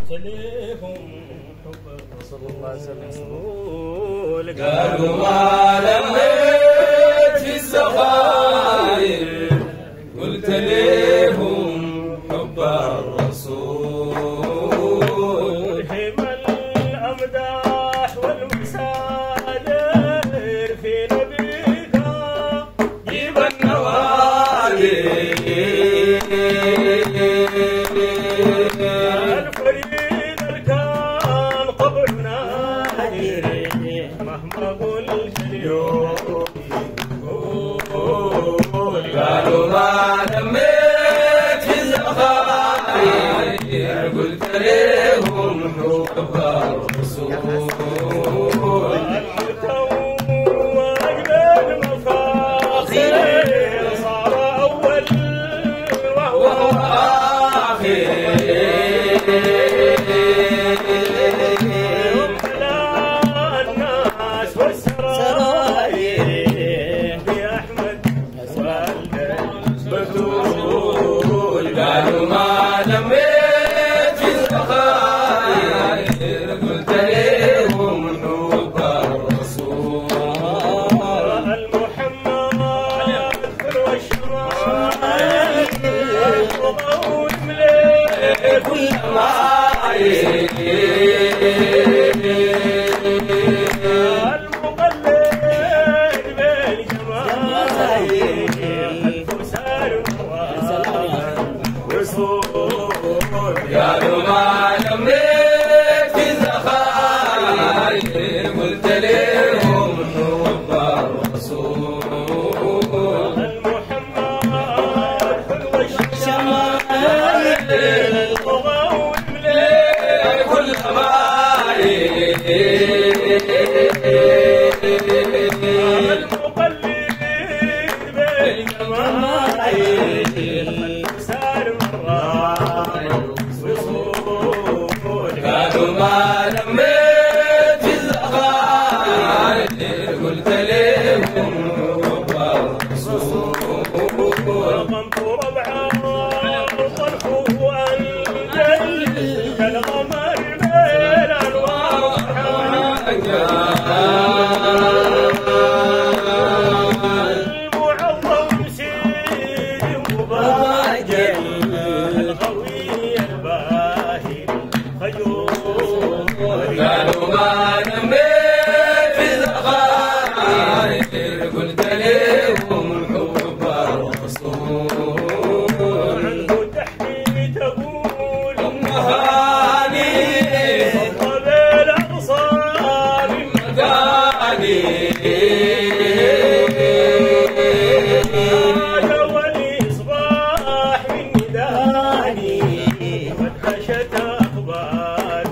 تليهم حب صلى الله عليه وسلم. قالوا ما لميت في الزخارف قلت ليهم حب الرسول. هم الأمداح والمسادر في نبيك جيب النوادر الفريد الكان قبرنا مهما قلت اليوم. قالوا ما لميت في الزخارف قلت ليهم حب الرسول. المتوج بالمفاخر صار أول وهو آخر يمتلى الناس والسراير بأحمد والد البتول. قالوا ما لميت في الزخارف قلت ليهم حب الرسول. المحمد ثروة الشمال وقوت مليك كل ما المقلد بالجمال الفرسان وصول. قالوا ما لميت في الزخارف قلت ليهم حب الرسول. المحمد ثروة الشمال وقوت مليك كل خبائث المقلد بالجمال الفرسان وصول. قالوا ما لميت في الزخارف قلت ليهم حب الرسول. رقمت ربعا طرفه أنجل كالقمر بين أنوار المعظم سيد مباجل القوي الباهي خيول. قالوا ما لميت في الزخارف قلت ليهم حب الرسول. عنده تحميد تقول أمهاني طب الأغصان مكاني هذا والإصباح من نداني فتشت أخبار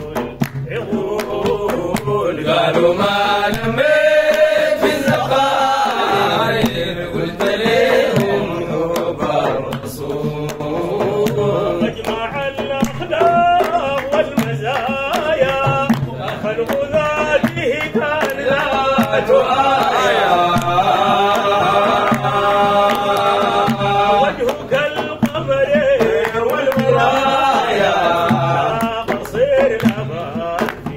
العقول. قالوا ما لميت في الزخارف قلت ليهم حب الرسول. مجمع الأخلاق والمزايا خلق ذاته كان ذات آية. وجهك القمر والمرايا قصير الأمان في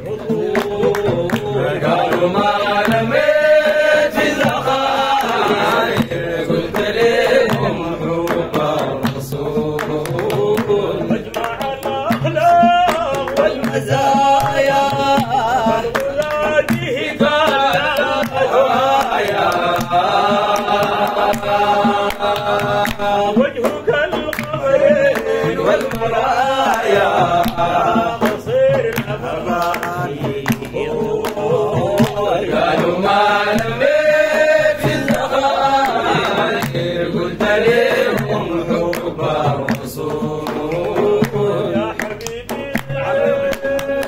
غضون. قالوا ما لميت في الزخارف قلت ليهم حب الرسول. مجمع الأخلاق والمزايا خلق ذاته كان ذات آية. وجهك القمر والمرايا قصير الأمان في غضون. قالوا ما لميت في الزخارف قلت ليهم حب الرسول. يا حبيبي العالم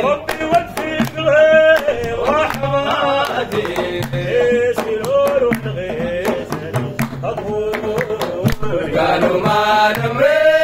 ربي وفق غير رحمتي سرور والغيث الأبور قالوا ما نمري